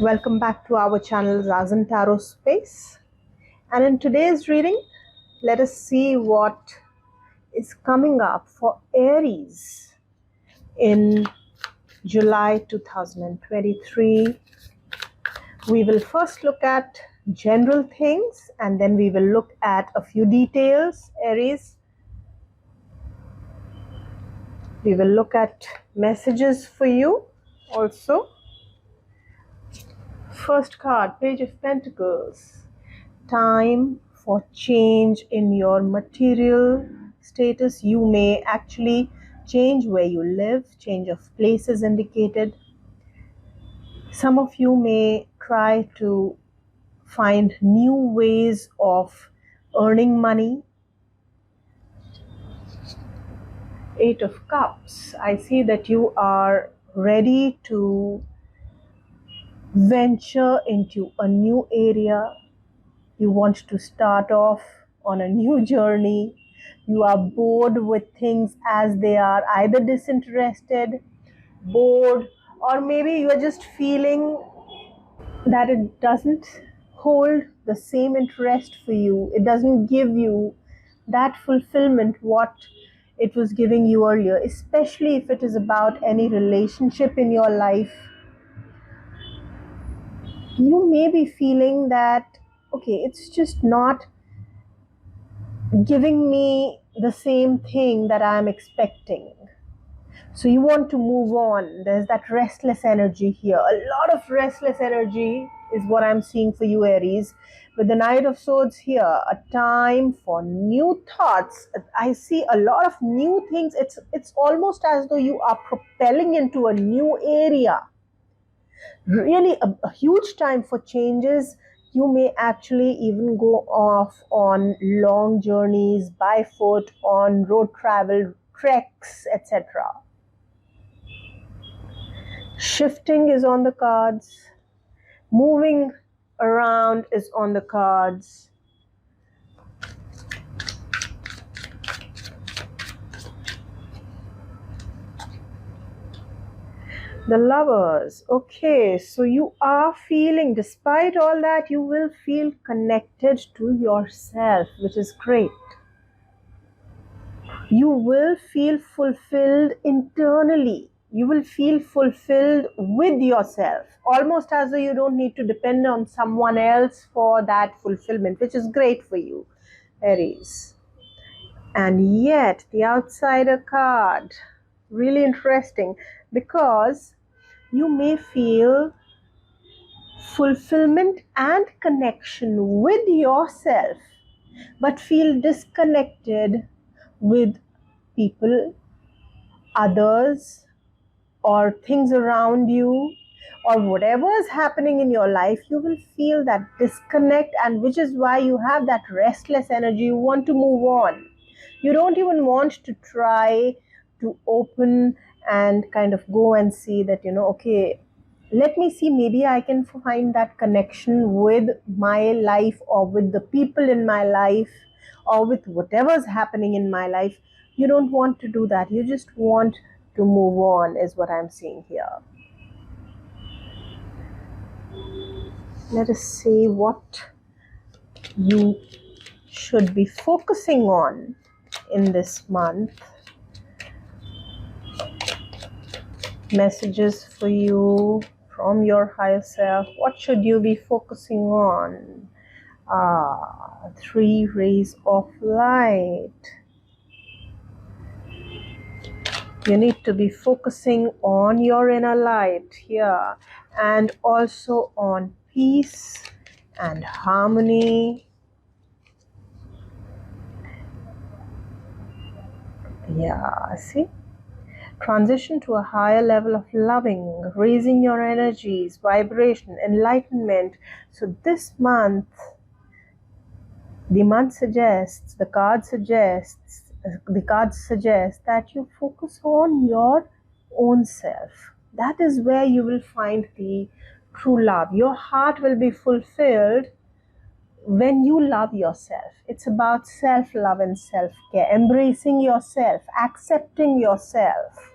Welcome back to our channel Razan Tarot Space. And in today's reading, let us see what is coming up for Aries in July 2023. We will first look at general things and then we will look at a few details, Aries. We will look at messages for you also. First card, Page of Pentacles. Time for change in your material status. You may actually change where you live, change of place is indicated. Some of you may try to find new ways of earning money. Eight of Cups. I see that you are ready to venture into a new area. You want to start off on a new journey. You are bored with things as they are, either disinterested, bored, or maybe you are just feeling that it doesn't hold the same interest for you. It doesn't give you that fulfillment what it was giving you earlier, especially if it is about any relationship in your life. You may be feeling that, okay, it's just not giving me the same thing that I'm expecting. So you want to move on. There's that restless energy here. A lot of restless energy is what I'm seeing for you, Aries. With the Knight of Swords here, a time for new thoughts. I see a lot of new things. It's almost as though you are propelling into a new area. Really a huge time for changes. You may actually even go off on long journeys by foot, on road travel, treks, etc. Shifting is on the cards. Moving around is on the cards. The Lovers. Okay, so you are feeling, despite all that, you will feel connected to yourself, which is great. You will feel fulfilled internally. You will feel fulfilled with yourself, almost as though you don't need to depend on someone else for that fulfillment, which is great for you, Aries. And yet, the Outsider card, really interesting, because you may feel fulfillment and connection with yourself, but feel disconnected with people, others, or things around you, or whatever is happening in your life. You will feel that disconnect, and which is why you have that restless energy. You want to move on. You don't even want to try to open and kind of go and see that, okay, let me see, maybe I can find that connection with my life, or with the people in my life, or with whatever's happening in my life. You don't want to do that. You just want to move on, is what I'm seeing here. Let us see what you should be focusing on in this month. Messages for you from your higher self. What should you be focusing on? 3 rays of light. You need to be focusing on your inner light here, and also on peace and harmony. Yeah, see? Transition to a higher level of loving, raising your energies, vibration, enlightenment. So this month, the cards suggest that you focus on your own self. That is where you will find the true love. Your heart will be fulfilled when you love yourself. It's about self-love and self-care, embracing yourself, accepting yourself.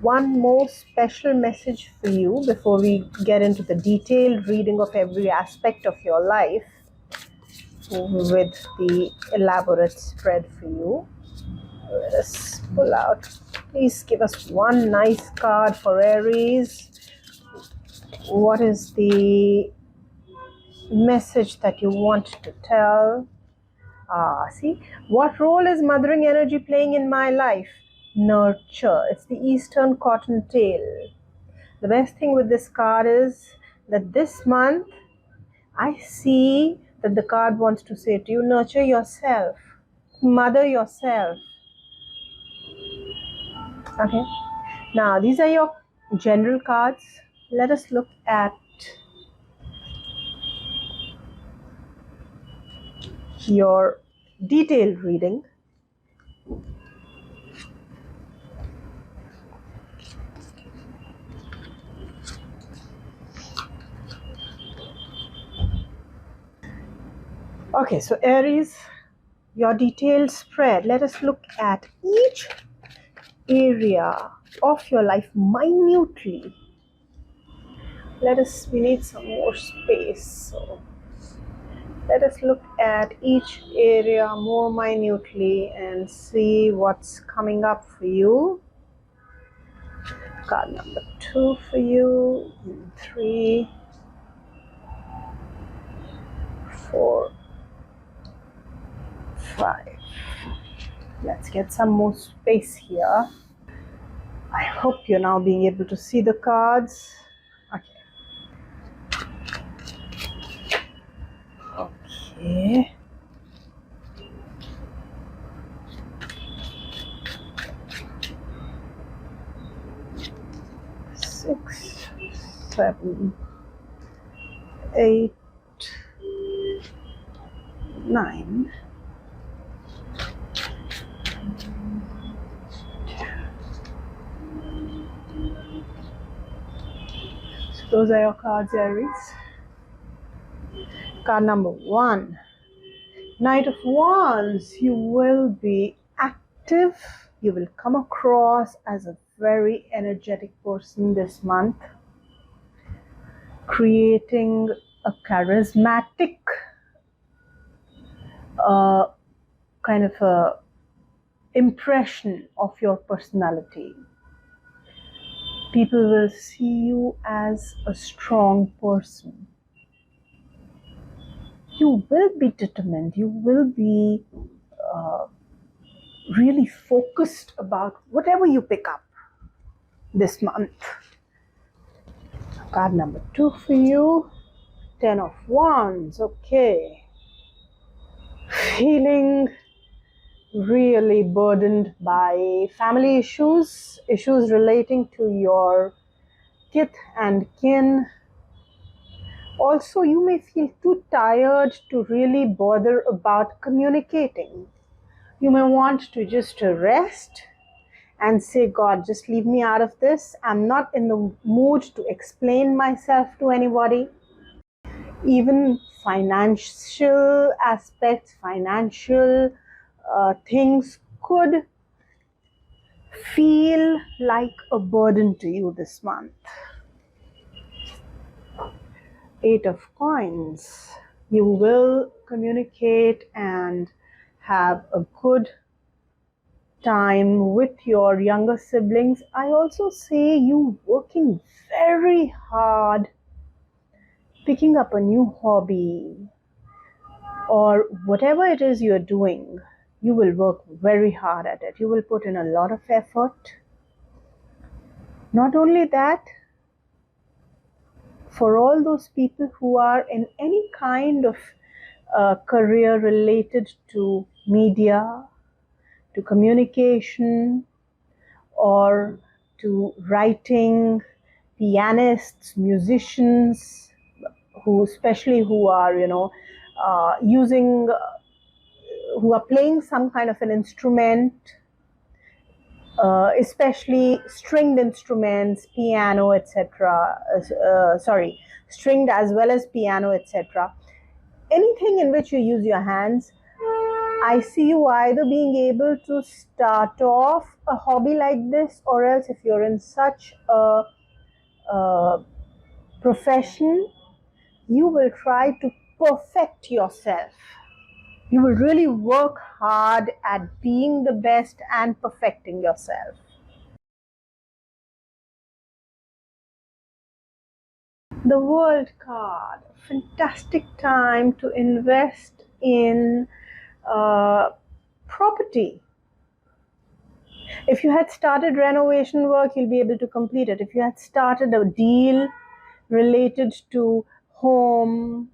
One more special message for you before we get into the detailed reading of every aspect of your life with the elaborate spread for you. Let us pull out. Please give us one nice card for Aries. What is the message that you want to tell? See, what role is mothering energy playing in my life? Nurture. It's the Eastern Cottontail. The best thing with this card is that this month I see that the card wants to say to you, nurture yourself, mother yourself. Okay. Now, these are your general cards. Let us look at your detailed reading. Okay, so Aries, your detailed spread. Let us look at each area of your life minutely. We need some more space. So let us look at each area more minutely and see what's coming up for you. Card number 2 for you, 3, 4, 5. Let's get some more space here. I hope you're now being able to see the cards. Okay. Six, 7, 8, 9. So those are your cards, Aries. Card number 1, Knight of Wands. You will be active. You will come across as a very energetic person this month, creating a charismatic kind of a impression of your personality. People will see you as a strong person. You will be determined. You will be really focused about whatever you pick up this month. Card number 2 for you, 10 of Wands. Okay. Feeling really burdened by family issues relating to your kith and kin. Also, you may feel too tired to really bother about communicating. You may want to just rest and say, God, just leave me out of this. I'm not in the mood to explain myself to anybody. Even financial aspects, financial things could feel like a burden to you this month. 8 of Coins. You will communicate and have a good time with your younger siblings. I also see you working very hard, picking up a new hobby or whatever it is you're doing. You will work very hard at it. You will put in a lot of effort. Not only that, for all those people who are in any kind of career related to media, to communication, or to writing, pianists, musicians, who are who are playing some kind of an instrument, especially stringed instruments, piano, etc. Stringed as well as piano, etc. Anything in which you use your hands, I see you either being able to start off a hobby like this, or else if you're in such a profession, you will try to perfect yourself. You will really work hard at being the best and perfecting yourself. The World card, fantastic time to invest in property. If you had started renovation work, you'll be able to complete it. If you had started a deal related to home,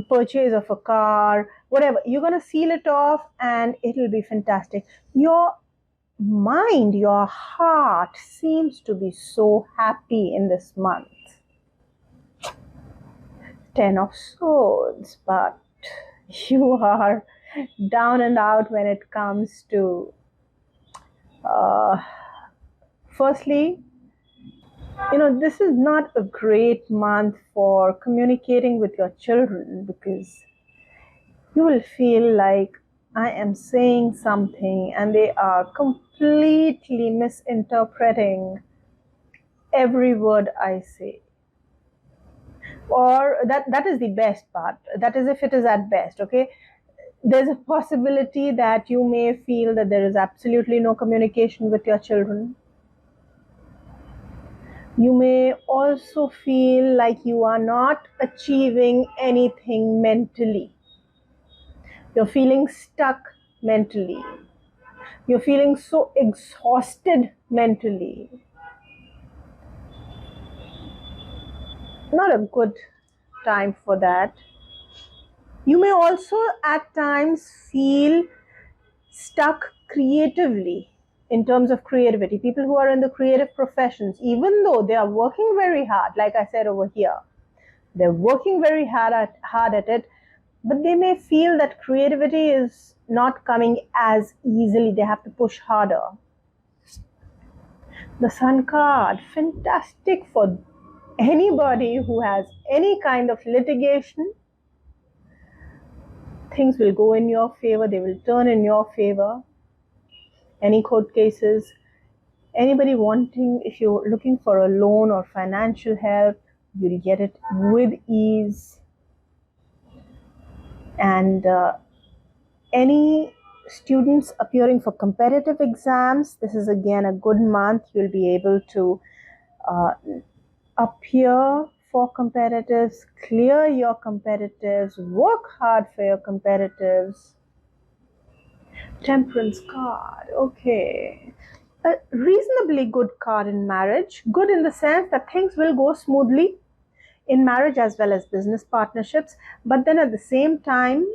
purchase of a car, whatever, you're going to seal it off and it'll be fantastic. Your mind, your heart seems to be so happy in this month. 10 of Swords, but you are down and out when it comes to firstly, this is not a great month for communicating with your children, because you will feel like I am saying something and they are completely misinterpreting every word I say. Or that is the best part. That is if it is at best, okay? There's a possibility that you may feel that there is absolutely no communication with your children. You may also feel like you are not achieving anything mentally. You're feeling stuck mentally. You're feeling so exhausted mentally. Not a good time for that. You may also at times feel stuck creatively in terms of creativity. People who are in the creative professions, even though they are working very hard, like I said over here, they're working very hard at it, but they may feel that creativity is not coming as easily. They have to push harder. The Sun card, fantastic for anybody who has any kind of litigation. Things will go in your favor. They will turn in your favor. Any court cases, anybody wanting, if you're looking for a loan or financial help, you'll get it with ease. And any students appearing for competitive exams, this is again a good month. You'll be able to appear for competitives, clear your competitives, work hard for your competitives. Temperance card, okay. A reasonably good card in marriage. Good in the sense that things will go smoothly in marriage as well as business partnerships. But then at the same time,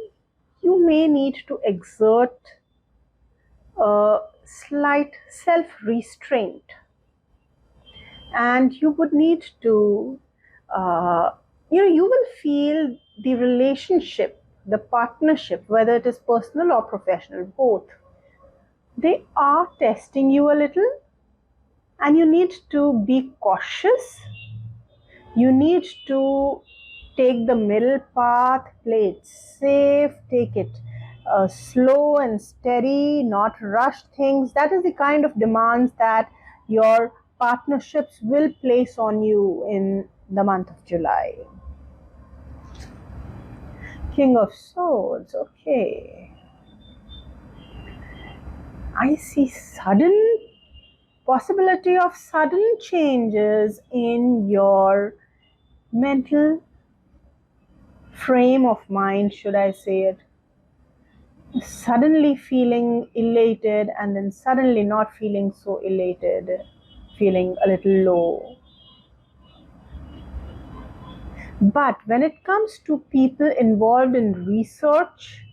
you may need to exert a slight self-restraint. And you would need to, you will feel the relationship, the partnership, whether it is personal or professional, both, they are testing you a little, and you need to be cautious. You need to take the middle path, play it safe, take it slow and steady, not rush things. That is the kind of demands that your partnerships will place on you in the month of July. King of Swords, okay. I see possibility of sudden changes in your mental frame of mind, should I say it. Suddenly feeling elated and then suddenly not feeling so elated, feeling a little low. But when it comes to people involved in research,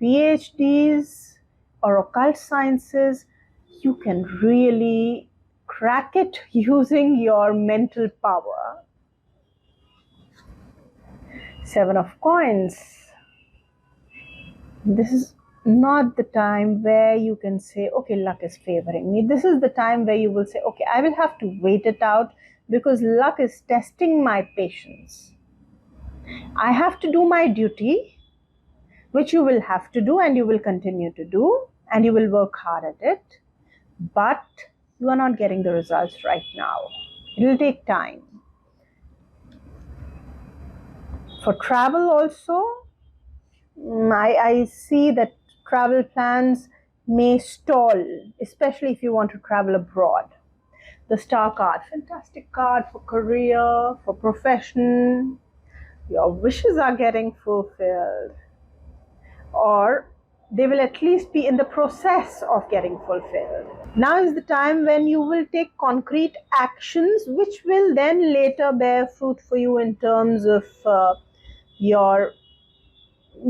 PhDs or occult sciences, you can really crack it using your mental power. 7 of Coins. This is not the time where you can say, okay, luck is favoring me. This is the time where you will say, okay, I will have to wait it out because luck is testing my patience. I have to do my duty, which you will have to do and you will continue to do and you will work hard at it, but you are not getting the results right now. It will take time. For travel also, I see that travel plans may stall, especially if you want to travel abroad. The Star card, fantastic card for career, for profession. Your wishes are getting fulfilled, or they will at least be in the process of getting fulfilled. Now is the time when you will take concrete actions which will then later bear fruit for you in terms of your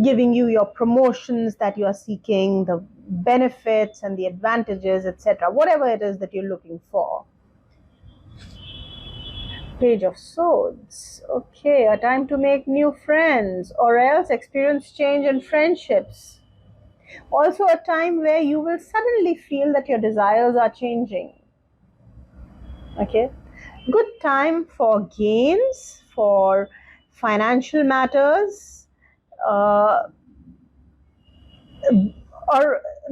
giving you your promotions that you are seeking, the benefits and the advantages, etc., whatever it is that you're looking for. Page of Swords. Okay, a time to make new friends or else experience change in friendships. Also a time where you will suddenly feel that your desires are changing. Okay, good time for gains, for financial matters,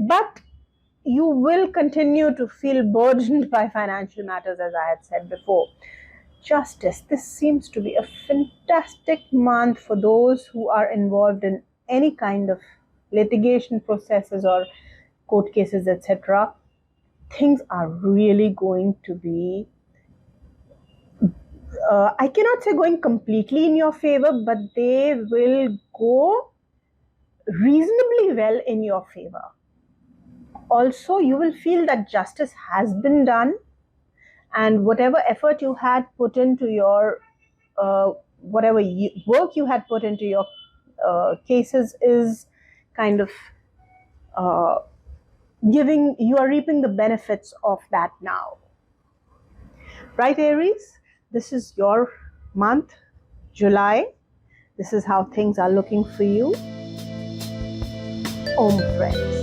but you will continue to feel burdened by financial matters, as I had said before. Justice. This seems to be a fantastic month for those who are involved in any kind of litigation processes or court cases, etc. Things are really going to be, I cannot say going completely in your favor, but they will go reasonably well in your favor. Also, you will feel that justice has been done, and whatever effort you had put into your whatever work you had put into your cases is kind of you are reaping the benefits of that now. Right, Aries? This is your month, July. This is how things are looking for you. Om friends.